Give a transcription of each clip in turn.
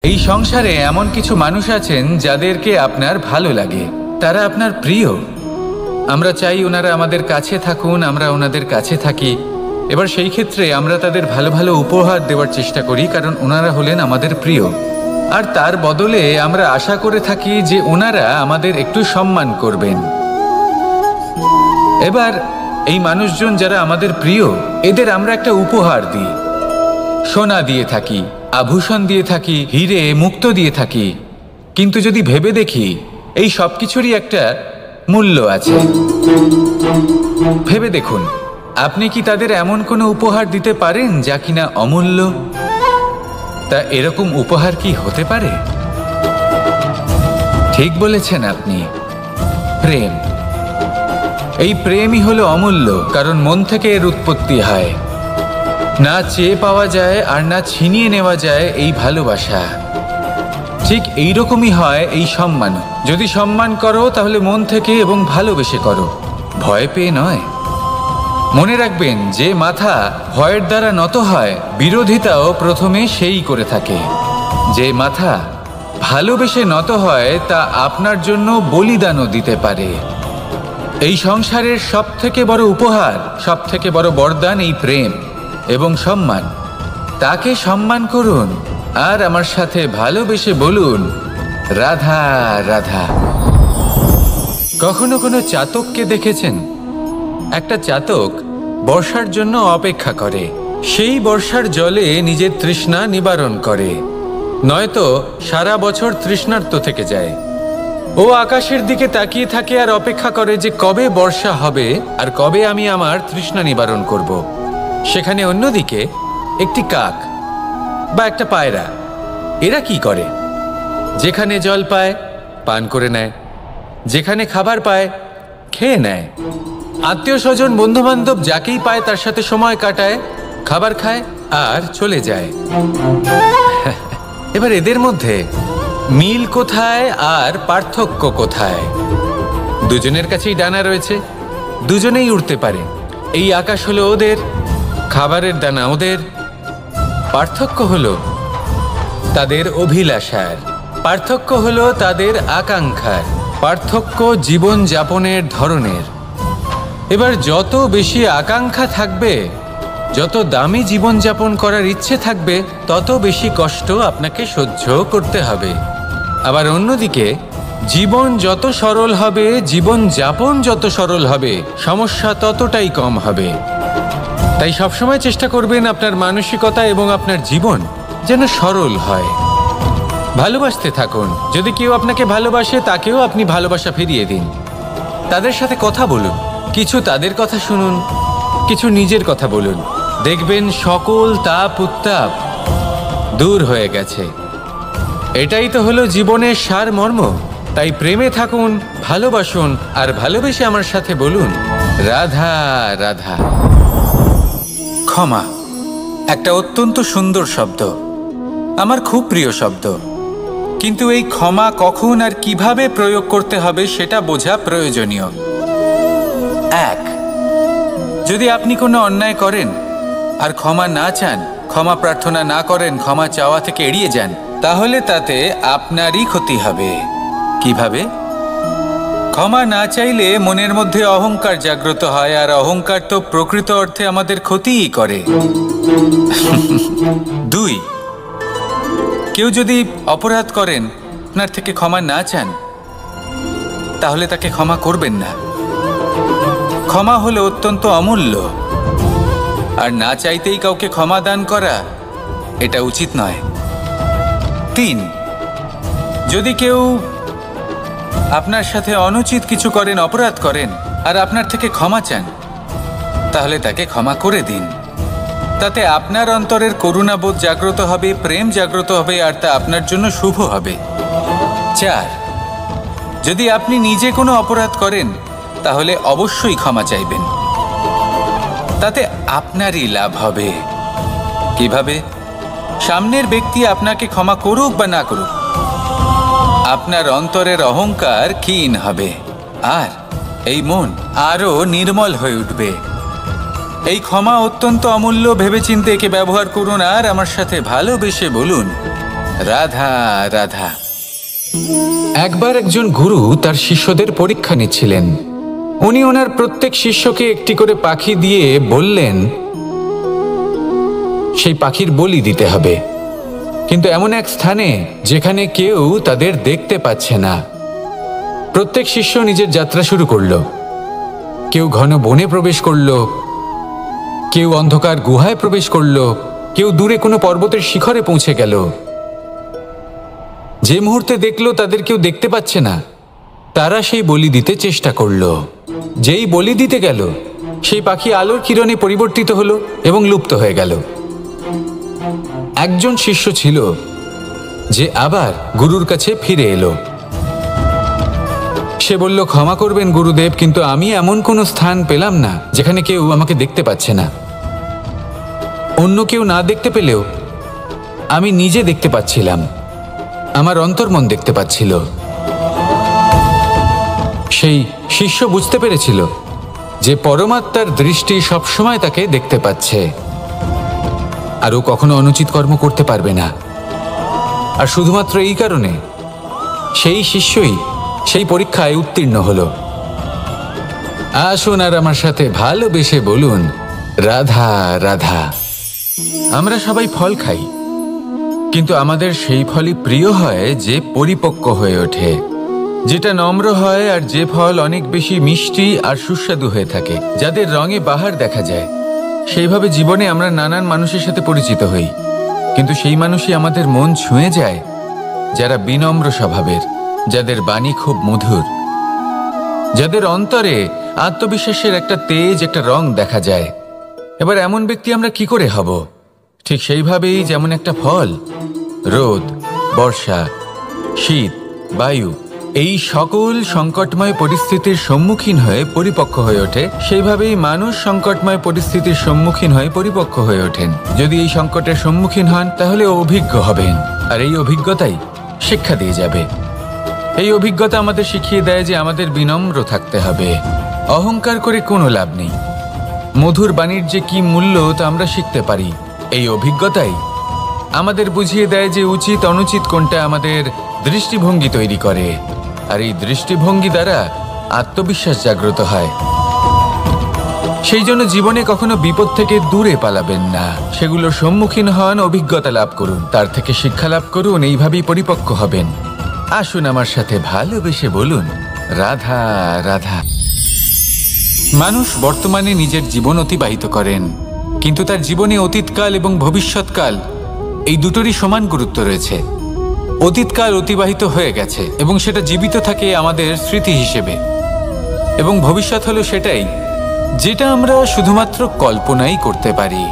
এই সংসারে এমন কিছু মানুষ আছেন যাদেরকে আপনার ভালো লাগে, তারা আপনার প্রিয়। আমরা চাই ওনারা আমাদের কাছে থাকুন, আমরা ওনাদের কাছে থাকি। এবার সেই ক্ষেত্রে আমরা তাদের ভালো ভালো উপহার দেওয়ার চেষ্টা করি, কারণ ওনারা হলেন আমাদের প্রিয়। আর তার বদলে আমরা আশা করে থাকি যে ওনারা আমাদের একটু সম্মান করবেন। এবার এই মানুষজন যারা আমাদের প্রিয়, এদের আমরা একটা উপহার দিই। সোনা দিয়ে থাকি, আভূষণ দিয়ে থাকি, হিরে মুক্ত দিয়ে থাকি। কিন্তু যদি ভেবে দেখি, এই সব কিছুরই একটা মূল্য আছে। ভেবে দেখুন, আপনি কি তাদের এমন কোনো উপহার দিতে পারেন যা কিনা অমূল্য? তা এরকম উপহার কি হতে পারে? ঠিক বলেছেন আপনি, প্রেম। এই প্রেমই হলো অমূল্য, কারণ মন থেকে এর উৎপত্তি হয়। না চেয়ে পাওয়া যায় আর না ছিনিয়ে নেওয়া যায় এই ভালোবাসা। ঠিক এইরকমই হয় এই সম্মান। যদি সম্মান করো তাহলে মন থেকে এবং ভালোবেসে করো, ভয় পেয়ে নয়। মনে রাখবেন, যে মাথা ভয়ের দ্বারা নত হয়, বিরোধিতাও প্রথমে সেই করে থাকে। যে মাথা ভালোবেসে নত হয়, তা আপনার জন্য বলিদানও দিতে পারে। এই সংসারের সব থেকে বড় উপহার, সব থেকে বড় বরদান এই প্রেম এবং সম্মান। তাকে সম্মান করুন আর আমার সাথে ভালোবেসে বলুন, রাধা রাধা। কখনো কোনো চাতককে দেখেছেন? একটা চাতক বর্ষার জন্য অপেক্ষা করে। সেই বর্ষার জলে নিজের তৃষ্ণা নিবারণ করে, নয়তো সারা বছর তৃষ্ণার্ত থেকে যায়। ও আকাশের দিকে তাকিয়ে থাকে আর অপেক্ষা করে যে কবে বর্ষা হবে আর কবে আমি আমার তৃষ্ণা নিবারণ করব। সেখানে অন্যদিকে একটি কাক বা একটা পায়রা, এরা কি করে? যেখানে জল পায় পান করে নেয়, যেখানে খাবার পায় খেয়ে নেয়, আত্মীয় স্বজন বন্ধু বান্ধব যাকেই পায় তার সাথে সময় কাটায়, খাবার খায় আর চলে যায়। এবার এদের মধ্যে মিল কোথায় আর পার্থক্য কোথায়? দুজনের কাছেই ডানা রয়েছে, দুজনেই উড়তে পারে। এই আকাশ হলো ওদের, খাবারের দানা ওদের। পার্থক্য হলো তাদের অভিলাষার, পার্থক্য হলো তাদের আকাঙ্ক্ষার, পার্থক্য জীবন যাপনের ধরনের। এবার যত বেশি আকাঙ্ক্ষা থাকবে, যত দামি জীবনযাপন করার ইচ্ছে থাকবে, তত বেশি কষ্ট আপনাকে সহ্য করতে হবে। আবার অন্যদিকে জীবন যত সরল হবে, জীবনযাপন যত সরল হবে, সমস্যা ততটাই কম হবে। তাই সবসময় চেষ্টা করবেন আপনার মানসিকতা এবং আপনার জীবন যেন সরল হয়। ভালোবাসতে থাকুন। যদি কেউ আপনাকে ভালোবাসে, তাকেও আপনি ভালোবাসা ফিরিয়ে দিন। তাদের সাথে কথা বলুন, কিছু তাদের কথা শুনুন, কিছু নিজের কথা বলুন। দেখবেন সকল তাপ উত্তাপ দূর হয়ে গেছে। এটাই তো হলো জীবনের সারমর্ম। তাই প্রেমে থাকুন, ভালোবাসুন, আর ভালোবেসে আমার সাথে বলুন, রাধা রাধা। ক্ষমা একটা অত্যন্ত সুন্দর শব্দ, আমার খুব প্রিয় শব্দ। কিন্তু এই ক্ষমা কখন আর কিভাবে প্রয়োগ করতে হবে সেটা বোঝা প্রয়োজনীয়। এক, যদি আপনি কোনো অন্যায় করেন আর ক্ষমা না চান, ক্ষমা প্রার্থনা না করেন, ক্ষমা চাওয়া থেকে এড়িয়ে যান, তাহলে তাতে আপনারই ক্ষতি হবে। কিভাবে? ক্ষমা না চাইলে মনের মধ্যে অহংকার জাগ্রত হয়, আর অহংকার তো প্রকৃত অর্থে আমাদের ক্ষতিই করে। দুই, কেউ যদি অপরাধ করেন, আপনার থেকে ক্ষমা না চান, তাহলে তাকে ক্ষমা করবেন না। ক্ষমা হলো অত্যন্ত অমূল্য, আর না চাইতেই কাউকে ক্ষমা দান করা এটা উচিত নয়। তিন, যদি কেউ আপনার সাথে অনুচিত কিছু করেন, অপরাধ করেন, আর আপনার থেকে ক্ষমা চান, তাহলে তাকে ক্ষমা করে দিন। তাতে আপনার অন্তরের করুণাবোধ জাগ্রত হবে, প্রেম জাগ্রত হবে, আর তা আপনার জন্য শুভ হবে। চার, যদি আপনি নিজে কোনো অপরাধ করেন, তাহলে অবশ্যই ক্ষমা চাইবেন। তাতে আপনারই লাভ হবে। কিভাবে? সামনের ব্যক্তি আপনাকে ক্ষমা করুক বা না করুক, আপনার অন্তরের অহংকার ক্ষীণ হবে, আর এই মন আরো নির্মল হয়ে উঠবে। এই ক্ষমা অত্যন্ত অমূল্য। ভেবেচিন্তে একে ব্যবহার করুন আর আমার সাথে ভালোবেসে বলুন, রাধা রাধা। একবার একজন গুরু তার শিষ্যদের পরীক্ষা নিচ্ছিলেন। উনি ওনার প্রত্যেক শিষ্যকে একটি করে পাখি দিয়ে বললেন সেই পাখির বলি দিতে হবে, কিন্তু এমন এক স্থানে যেখানে কেউ তাদের দেখতে পাচ্ছে না। প্রত্যেক শিষ্য নিজের যাত্রা শুরু করল। কেউ ঘন বনে প্রবেশ করল, কেউ অন্ধকার গুহায় প্রবেশ করল, কেউ দূরে কোনো পর্বতের শিখরে পৌঁছে গেল। যে মুহূর্তে দেখলো তাদের কেউ দেখতে পাচ্ছে না, তারা সেই বলি দিতে চেষ্টা করল। যেই বলি দিতে গেল, সেই পাখি আলোর কিরণে পরিবর্তিত হলো এবং লুপ্ত হয়ে গেল। একজন শিষ্য ছিল যে আবার গুরুর কাছে ফিরে এলো। সে বলল, ক্ষমা করবেন গুরুদেব, কিন্তু আমি এমন কোনো স্থান পেলাম না যেখানে কেউ আমাকে দেখতে পাচ্ছে না। অন্য কেউ না দেখতে পেলেও আমি নিজে দেখতে পাচ্ছিলাম, আমার অন্তর্মন দেখতে পাচ্ছিল। সেই শিষ্য বুঝতে পেরেছিল যে পরমাত্মার দৃষ্টি সবসময় তাকে দেখতে পাচ্ছে, আর ও কখনো অনুচিত কর্ম করতে পারবে না। আর শুধুমাত্র এই কারণে সেই শিষ্যই সেই পরীক্ষায় উত্তীর্ণ হলো। আসুন আর আমার সাথে ভালোবেসে বলুন, রাধা রাধা। আমরা সবাই ফল খাই, কিন্তু আমাদের সেই ফলই প্রিয় হয় যে পরিপক্ক হয়ে ওঠে, যেটা নম্র হয়, আর যে ফল অনেক বেশি মিষ্টি আর সুস্বাদু হয়ে থাকে, যাদের রঙে বাহার দেখা যায়। সেইভাবে জীবনে আমরা নানান মানুষের সাথে পরিচিত হই, কিন্তু সেই মানুষই আমাদের মন ছুঁয়ে যায় যারা বিনম্র স্বভাবের, যাদের বাণী খুব মধুর, যাদের অন্তরে আত্মবিশ্বাসের একটা তেজ, একটা রং দেখা যায়। এবার এমন ব্যক্তি আমরা কি করে হব? ঠিক সেইভাবেই যেমন একটা ফল রোদ, বর্ষা, শীত, বায়ু এই সকল সংকটময় পরিস্থিতির সম্মুখীন হয়ে পরিপক্ক হয়ে ওঠে, সেইভাবেই মানুষ সংকটময় পরিস্থিতির সম্মুখীন হয়ে পরিপক্ক হয়ে ওঠেন। যদি এই সংকটের সম্মুখীন হন তাহলে অভিজ্ঞ হবেন, আর এই অভিজ্ঞতাই শিক্ষা দিয়ে যাবে। এই অভিজ্ঞতা আমাদের শিখিয়ে দেয় যে আমাদের বিনম্র থাকতে হবে। অহংকার করে কোনো লাভ নেই। মধুর বাণীর যে কি মূল্য তা আমরা শিখতে পারি। এই অভিজ্ঞতাই আমাদের বুঝিয়ে দেয় যে উচিত অনুচিত কোনটা, আমাদের দৃষ্টিভঙ্গি তৈরি করে, আর এই দৃষ্টিভঙ্গি দ্বারা আত্মবিশ্বাস জাগ্রত হয়। সেই জন্য জীবনে কখনো বিপদ থেকে দূরে পালাবেন না, সেগুলোর সম্মুখীন হন, অভিজ্ঞতা লাভ করুন, তার থেকে শিক্ষা লাভ করুন, এইভাবেই পরিপক্ক হবেন। আসুন আমার সাথে ভালোবেসে বলুন, রাধা রাধা। মানুষ বর্তমানে নিজের জীবন অতিবাহিত করেন, কিন্তু তার জীবনে অতীতকাল এবং ভবিষ্যৎকাল এই দুটোরই সমান গুরুত্ব রয়েছে। অতীতকাল অতিবাহিত হয়ে গেছে এবং সেটা জীবিত থাকে আমাদের স্মৃতি হিসেবে, এবং ভবিষ্যৎ হলো সেটাই যেটা আমরা শুধুমাত্র কল্পনাই করতে পারি।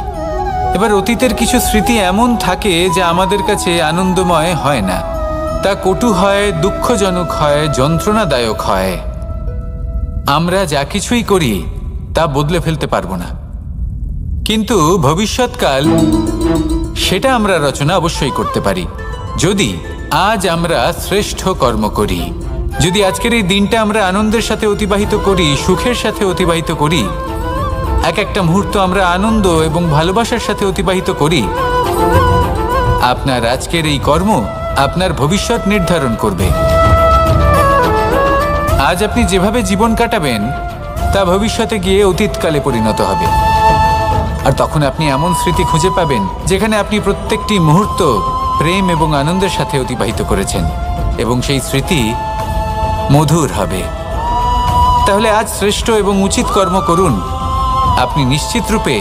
এবার অতীতের কিছু স্মৃতি এমন থাকে যা আমাদের কাছে আনন্দময় হয় না, তা কটু হয়, দুঃখজনক হয়, যন্ত্রণাদায়ক হয়। আমরা যা কিছুই করি তা বদলে ফেলতে পারবো না, কিন্তু ভবিষ্যৎকাল সেটা আমরা রচনা অবশ্যই করতে পারি, যদি আজ আমরা শ্রেষ্ঠ কর্ম করি। যদি আজকের এই দিনটা আমরা আনন্দের সাথে অতিবাহিত করি, সুখের সাথে অতিবাহিত করি, এক একটা মুহূর্ত আমরা আনন্দ এবং ভালোবাসার সাথে অতিবাহিত করি, আপনার আজকের এই কর্ম আপনার ভবিষ্যৎ নির্ধারণ করবে। আজ আপনি যেভাবে জীবন কাটাবেন তা ভবিষ্যতে গিয়ে অতীতকালে পরিণত হবে, আর তখন আপনি এমন স্মৃতি খুঁজে পাবেন যেখানে আপনি প্রত্যেকটি মুহূর্ত প্রেম এবং আনন্দের সাথে অতিবাহিত করেছেন, এবং সেই স্মৃতি মধুর হবে। তাহলে আজ শ্রেষ্ঠ এবং উচিত কর্ম করুন, আপনি নিশ্চিত রূপে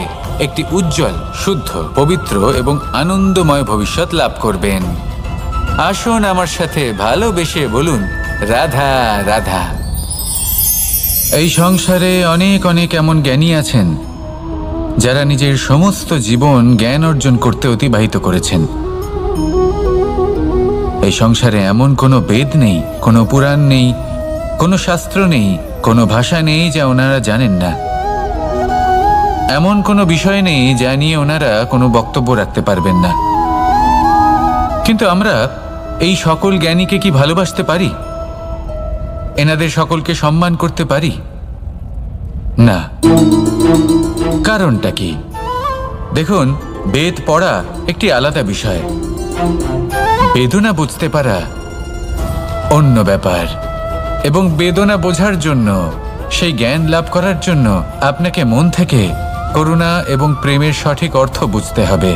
একটি উজ্জ্বল, শুদ্ধ, পবিত্র এবং আনন্দময় ভবিষ্যৎ লাভ করবেন। আসুন আমার সাথে ভালোবেসে বলুন, রাধা রাধা। এই সংসারে অনেক অনেক এমন জ্ঞানী আছেন যারা নিজের সমস্ত জীবন জ্ঞান অর্জন করতে অতিবাহিত করেছেন। এই সংসারে এমন কোনো বেদ নেই, কোনো পুরাণ নেই, কোনো শাস্ত্র নেই, কোনো ভাষা নেই যা ওনারা জানেন না। এমন কোনো বিষয় নেই যা নিয়ে ওনারা কোনো বক্তব্য রাখতে পারবেন না। কিন্তু আমরা এই সকল জ্ঞানীকে কি ভালোবাসতে পারি? এনাদের সকলকে সম্মান করতে পারি না। কারণটা কি? দেখুন, বেদ পড়া একটি আলাদা বিষয়। বেদনা বুঝতে পারা অন্য ব্যাপার, এবং বেদনা বোঝার জন্য, সেই জ্ঞান লাভ করার জন্য আপনাকে মন থেকে করুণা এবং প্রেমের সঠিক অর্থ বুঝতে হবে।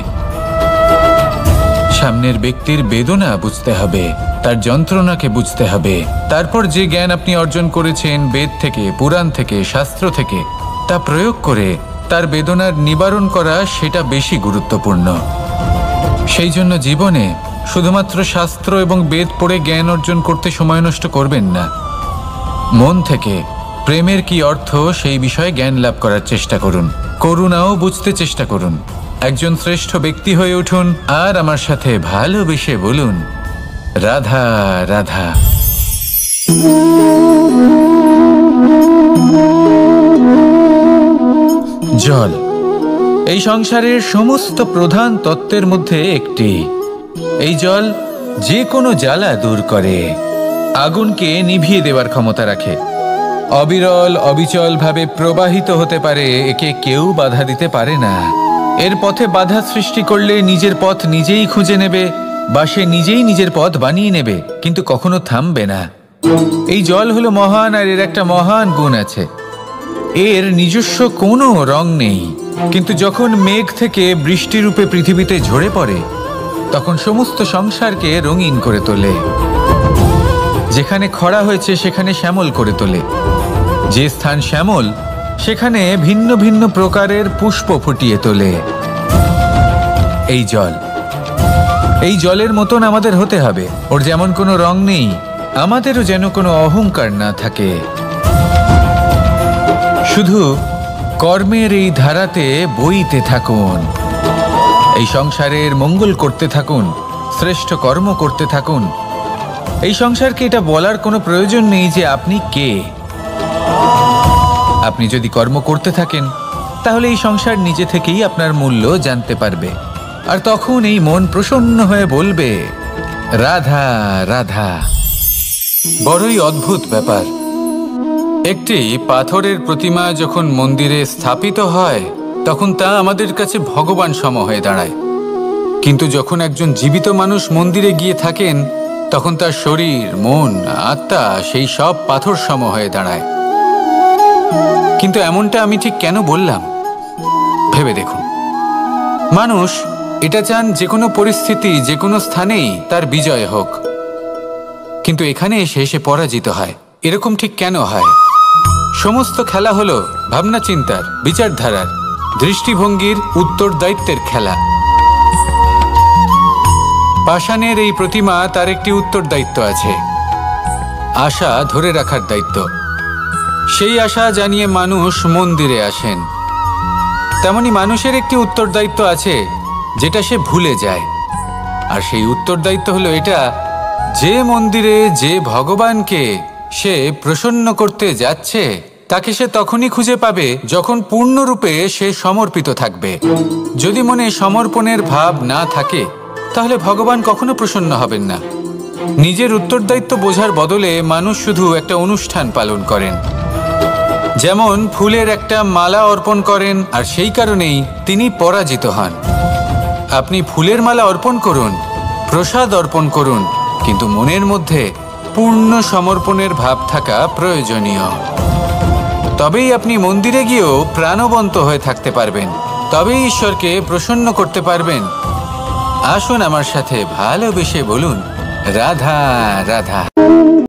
সামনের ব্যক্তির বেদনা বুঝতে হবে, তার যন্ত্রণাকে বুঝতে হবে। তারপর যে জ্ঞান আপনি অর্জন করেছেন বেদ থেকে, পুরাণ থেকে, শাস্ত্র থেকে, তা প্রয়োগ করে তার বেদনার নিবারণ করা, সেটা বেশি গুরুত্বপূর্ণ। সেই জন্য জীবনে শুধুমাত্র শাস্ত্র এবং বেদ পড়ে জ্ঞান অর্জন করতে সময় নষ্ট করবেন না। মন থেকে প্রেমের কি অর্থ সেই বিষয়ে জ্ঞান লাভ করার চেষ্টা করুন। করুণাও বুঝতে চেষ্টা করুন। একজন শ্রেষ্ঠ ব্যক্তি হয়ে উঠুন আর আমার সাথে ভালোবেসে বলুন, রাধা রাধা। জল এই সংসারের সমস্ত প্রধান তত্ত্বের মধ্যে একটি। এই জল যে কোনো জ্বালা দূর করে, আগুনকে নিভিয়ে দেওয়ার ক্ষমতা রাখে, অবিরল অবিচল ভাবে প্রবাহিত হতে পারে, একে কেউ বাধা দিতে পারে না। এর পথে বাধা সৃষ্টি করলে নিজের পথ নিজেই খুঁজে নেবে, বা সে নিজেই নিজের পথ বানিয়ে নেবে, কিন্তু কখনো থামবে না। এই জল হলো মহান, আর এর একটা মহান গুণ আছে, এর নিজস্ব কোনো রং নেই। কিন্তু যখন মেঘ থেকে বৃষ্টিরূপে পৃথিবীতে ঝরে পড়ে, তখন সমস্ত সংসারকে রঙিন করে তোলে। যেখানে খরা হয়েছে সেখানে শ্যামল করে তোলে, যে স্থান শ্যামল সেখানে ভিন্ন ভিন্ন প্রকারের পুষ্প ফুটিয়ে তোলে। এই জল, এই জলের মতন আমাদের হতে হবে। ওর যেমন কোনো রং নেই, আমাদেরও যেন কোনো অহংকার না থাকে। শুধু কর্মের এই ধারাতে বইতে থাকুন, এই সংসারের মঙ্গল করতে থাকুন, শ্রেষ্ঠ কর্ম করতে থাকুন। এই সংসারকে এটা বলার কোনো প্রয়োজন নেই যে আপনি কে। আপনি যদি কর্ম করতে থাকেন, তাহলে এই সংসার নিজে থেকেই আপনার মূল্য জানতে পারবে, আর তখন এই মন প্রসন্ন হয়ে বলবে, রাধা রাধা। বড়ই অদ্ভুত ব্যাপার। একটি পাথরের প্রতিমা যখন মন্দিরে স্থাপিত হয়, তখন তা আমাদের কাছে ভগবান সম হয়ে দাঁড়ায়। কিন্তু যখন একজন জীবিত মানুষ মন্দিরে গিয়ে থাকেন, তখন তার শরীর, মন, আত্মা সেই সব পাথর সম হয়ে দাঁড়ায়। কিন্তু এমনটা আমি ঠিক কেন বললাম ভেবে দেখুন। মানুষ এটা চান যে কোনো পরিস্থিতি, যে কোনো স্থানেই তার বিজয় হোক, কিন্তু এখানে এসে সে পরাজিত হয়। এরকম ঠিক কেন হয়? সমস্ত খেলা হলো ভাবনা চিন্তার, বিচারধারার, দৃষ্টিভঙ্গির, উত্তরদায়িত্বের খেলা। পাষাণের এই প্রতিমা, তার একটি উত্তরদায়িত্ব আছে, আশা ধরে রাখার দায়িত্ব। সেই আশা জানিয়ে মানুষ মন্দিরে আসেন। তেমনি মানুষের একটি উত্তরদায়িত্ব আছে, যেটা সে ভুলে যায়। আর সেই উত্তরদায়িত্ব হলো এটা, যে মন্দিরে যে ভগবানকে সে প্রসন্ন করতে যাচ্ছে, তাকে সে তখনই খুঁজে পাবে যখন পূর্ণরূপে সে সমর্পিত থাকবে। যদি মনে সমর্পণের ভাব না থাকে, তাহলে ভগবান কখনো প্রসন্ন হবেন না। নিজের উত্তরদায়িত্ব বোঝার বদলে মানুষ শুধু একটা অনুষ্ঠান পালন করেন। যেমন ফুলের একটা মালা অর্পণ করেন, আর সেই কারণেই তিনি পরাজিত হন। আপনি ফুলের মালা অর্পণ করুন, প্রসাদ অর্পণ করুন, কিন্তু মনের মধ্যে পূর্ণ সমর্পণের ভাব থাকা প্রয়োজনীয়। তবেই আপনি মন্দিরে গিয়েও প্রাণবন্ত হয়ে থাকতে পারবেন, তবেই ঈশ্বরকে প্রসন্ন করতে পারবেন। আসুন আমার সাথে ভালোবেসে বলুন, রাধা রাধা।